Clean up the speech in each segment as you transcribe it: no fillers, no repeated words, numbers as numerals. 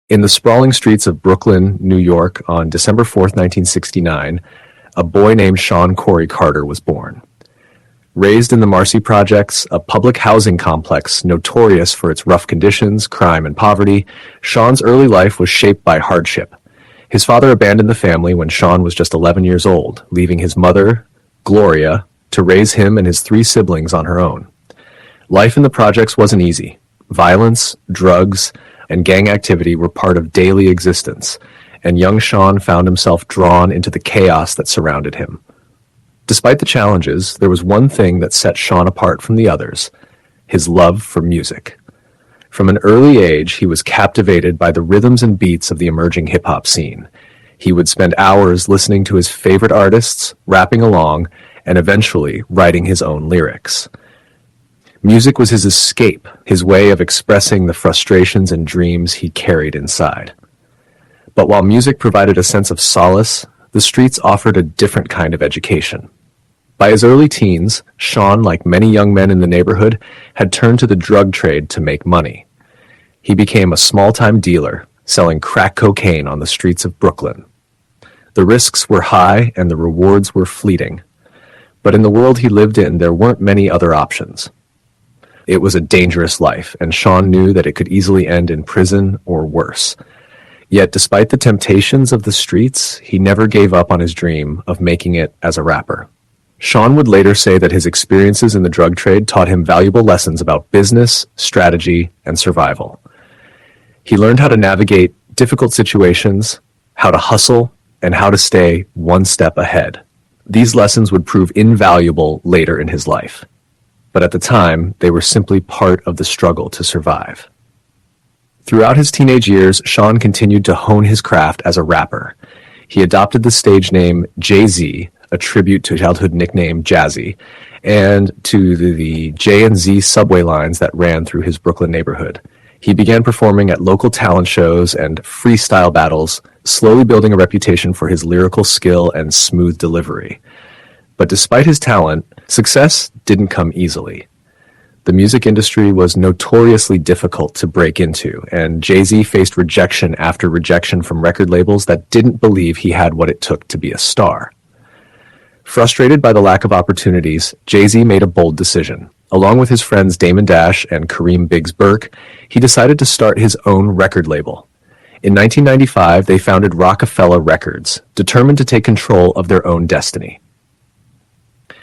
In the sprawling streets of Brooklyn, New York, on December 4th, 1969, a boy named Shawn Carter was born. Raised in the Marcy Projects, a public housing complex notorious for its rough conditions, crime, and poverty, Shawn's early life was shaped by hardship. His father abandoned the family when Shawn was just 11 years old, leaving his mother, Gloria, to raise him and his 3 siblings on her own. Life in the projects wasn't easy. Violence, drugs, and gang activity were part of daily existence, and young Shawn found himself drawn into the chaos that surrounded him. Despite the challenges, there was one thing that set Shawn apart from the others: his love for music. From an early age, he was captivated by the rhythms and beats of the emerging hip-hop scene. He would spend hours listening to his favorite artists, rapping along, and eventually writing his own lyrics. Music was his escape, his way of expressing the frustrations and dreams he carried inside. But while music provided a sense of solace, the streets offered a different kind of education. By his early teens, Shawn, like many young men in the neighborhood, had turned to the drug trade to make money. He became a small-time dealer, selling crack cocaine on the streets of Brooklyn. The risks were high and the rewards were fleeting. But in the world he lived in, there weren't many other options. It was a dangerous life, and Shawn knew that it could easily end in prison or worse. Yet, despite the temptations of the streets, he never gave up on his dream of making it as a rapper. Shawn would later say that his experiences in the drug trade taught him valuable lessons about business, strategy, and survival. He learned how to navigate difficult situations, how to hustle, and how to stay one step ahead. These lessons would prove invaluable later in his life. But at the time, they were simply part of the struggle to survive. Throughout his teenage years, Shawn continued to hone his craft as a rapper. He adopted the stage name Jay-Z, a tribute to childhood nickname Jazzy, and to the J and Z subway lines that ran through his Brooklyn neighborhood. He began performing at local talent shows and freestyle battles, slowly building a reputation for his lyrical skill and smooth delivery. But despite his talent, success didn't come easily. The music industry was notoriously difficult to break into, and Jay-Z faced rejection after rejection from record labels that didn't believe he had what it took to be a star. Frustrated by the lack of opportunities, Jay-Z made a bold decision. Along with his friends Damon Dash and Kareem Biggs Burke, he decided to start his own record label. In 1995, they founded Roc-A-Fella Records, determined to take control of their own destiny.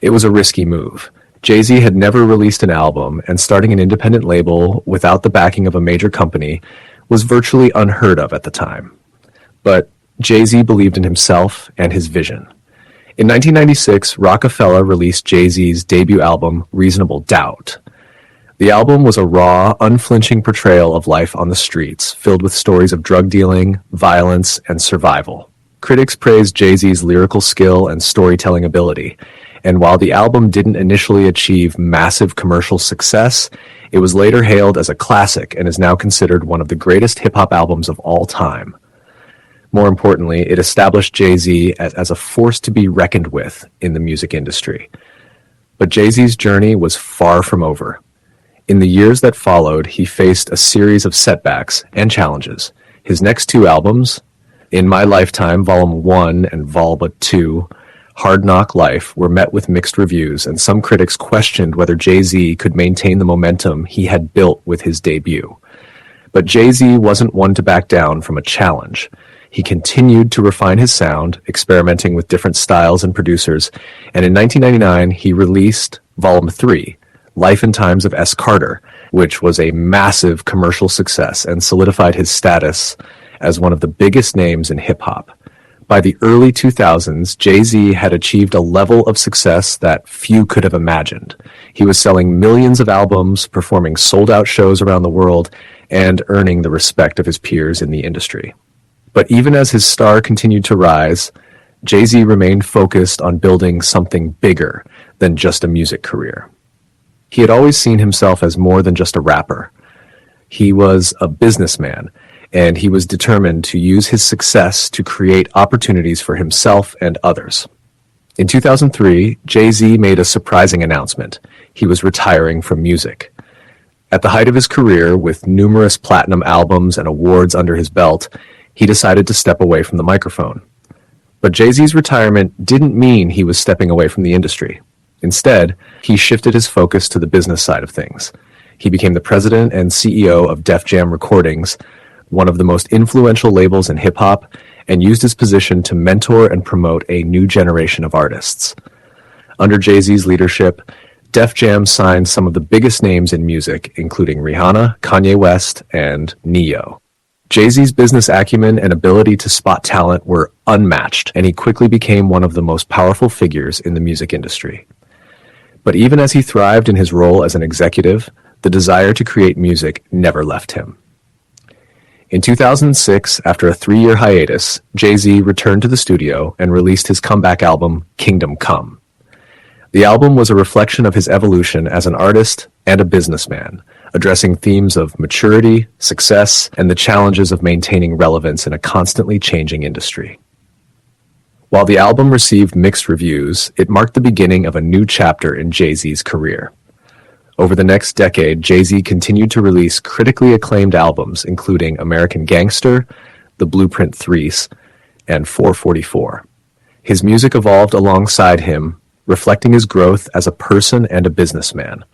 It was a risky move. Jay-Z had never released an album, and starting an independent label without the backing of a major company was virtually unheard of at the time. But Jay-Z believed in himself and his vision. In 1996, Roc-A-Fella released Jay-Z's debut album, Reasonable Doubt. The album was a raw, unflinching portrayal of life on the streets, filled with stories of drug dealing, violence, and survival. Critics praised Jay-Z's lyrical skill and storytelling ability, and while the album didn't initially achieve massive commercial success, it was later hailed as a classic and is now considered one of the greatest hip-hop albums of all time. More importantly, it established Jay-Z as a force to be reckoned with in the music industry. But Jay-Z's journey was far from over. In the years that followed, he faced a series of setbacks and challenges. His next 2 albums, In My Lifetime, Volume 1 and Volume 2, Hard Knock Life, were met with mixed reviews, and some critics questioned whether Jay-Z could maintain the momentum he had built with his debut. But Jay-Z wasn't one to back down from a challenge. He continued to refine his sound, experimenting with different styles and producers, and in 1999 he released Volume 3, Life and Times of S. Carter, which was a massive commercial success and solidified his status as one of the biggest names in hip-hop. By the early 2000s, Jay-Z had achieved a level of success that few could have imagined. He was selling millions of albums, performing sold-out shows around the world, and earning the respect of his peers in the industry. But even as his star continued to rise, Jay-Z remained focused on building something bigger than just a music career. He had always seen himself as more than just a rapper. He was a businessman, and he was determined to use his success to create opportunities for himself and others. In 2003, Jay-Z made a surprising announcement. He was retiring from music. At the height of his career, with numerous platinum albums and awards under his belt, he decided to step away from the microphone. But Jay-Z's retirement didn't mean he was stepping away from the industry. Instead, he shifted his focus to the business side of things. He became the president and CEO of Def Jam Recordings, one of the most influential labels in hip-hop, and used his position to mentor and promote a new generation of artists. Under Jay-Z's leadership, Def Jam signed some of the biggest names in music, including Rihanna, Kanye West, and Ne-Yo. Jay-Z's business acumen and ability to spot talent were unmatched, and he quickly became one of the most powerful figures in the music industry. But even as he thrived in his role as an executive, the desire to create music never left him. In 2006, after a 3-year hiatus, Jay-Z returned to the studio and released his comeback album, Kingdom Come. The album was a reflection of his evolution as an artist and a businessman, addressing themes of maturity, success, and the challenges of maintaining relevance in a constantly changing industry. While the album received mixed reviews, it marked the beginning of a new chapter in Jay-Z's career. Over the next decade, Jay-Z continued to release critically acclaimed albums, including American Gangster, The Blueprint Threes, and 444. His music evolved alongside him, reflecting his growth as a person and a businessman.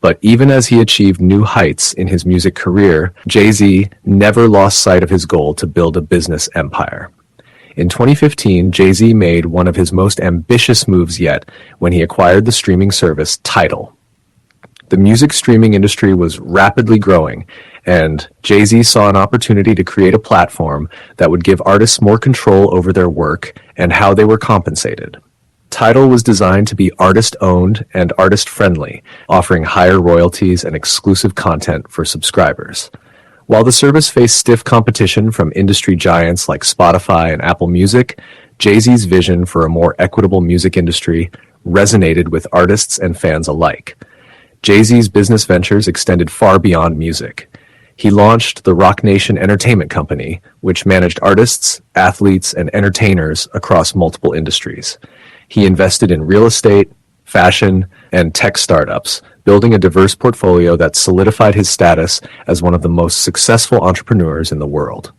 But even as he achieved new heights in his music career, Jay-Z never lost sight of his goal to build a business empire. In 2015, Jay-Z made one of his most ambitious moves yet when he acquired the streaming service Tidal. The music streaming industry was rapidly growing, and Jay-Z saw an opportunity to create a platform that would give artists more control over their work and how they were compensated. Tidal was designed to be artist-owned and artist-friendly, offering higher royalties and exclusive content for subscribers. While the service faced stiff competition from industry giants like Spotify and Apple Music, Jay-Z's vision for a more equitable music industry resonated with artists and fans alike. Jay-Z's business ventures extended far beyond music. He launched the Roc Nation entertainment company, which managed artists, athletes, and entertainers across multiple industries. He invested in real estate, fashion, and tech startups, building a diverse portfolio that solidified his status as one of the most successful entrepreneurs in the world.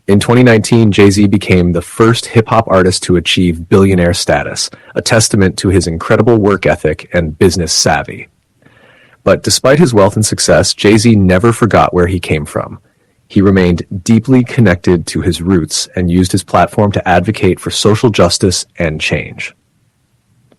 In 2019, Jay-Z became the first hip-hop artist to achieve billionaire status, a testament to his incredible work ethic and business savvy. But despite his wealth and success, Jay-Z never forgot where he came from. He remained deeply connected to his roots and used his platform to advocate for social justice and change.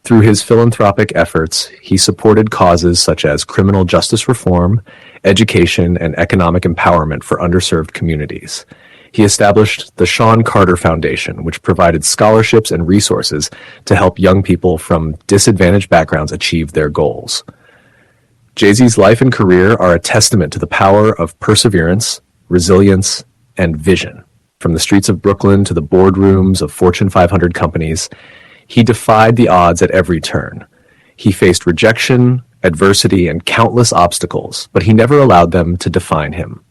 Through his philanthropic efforts, he supported causes such as criminal justice reform, education, and economic empowerment for underserved communities. He established the Shawn Carter Foundation, which provided scholarships and resources to help young people from disadvantaged backgrounds achieve their goals. Jay-Z's life and career are a testament to the power of perseverance, resilience, and vision. From the streets of Brooklyn to the boardrooms of Fortune 500 companies, he defied the odds at every turn. He faced rejection, adversity, and countless obstacles, but he never allowed them to define him.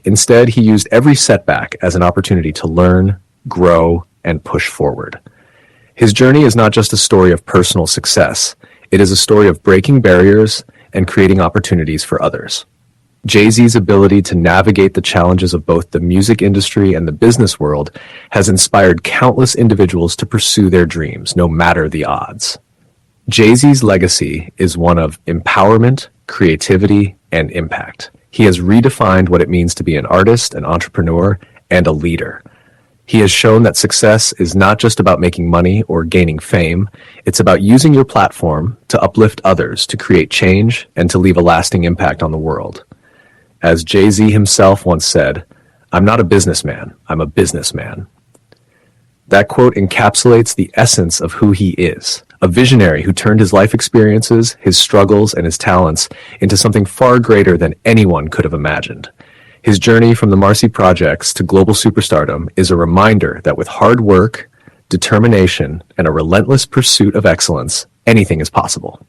Instead, he used every setback as an opportunity to learn, grow, and push forward. His journey is not just a story of personal success. It is a story of breaking barriers and creating opportunities for others. Jay-Z's ability to navigate the challenges of both the music industry and the business world has inspired countless individuals to pursue their dreams, no matter the odds. Jay-Z's legacy is one of empowerment, creativity, and impact. He has redefined what it means to be an artist, an entrepreneur, and a leader. He has shown that success is not just about making money or gaining fame. It's about using your platform to uplift others, to create change, and to leave a lasting impact on the world. As Jay-Z himself once said, "I'm not a businessman, I'm a businessman." That quote encapsulates the essence of who he is, a visionary who turned his life experiences, his struggles, and his talents into something far greater than anyone could have imagined. His journey from the Marcy Projects to global superstardom is a reminder that with hard work, determination, and a relentless pursuit of excellence, anything is possible.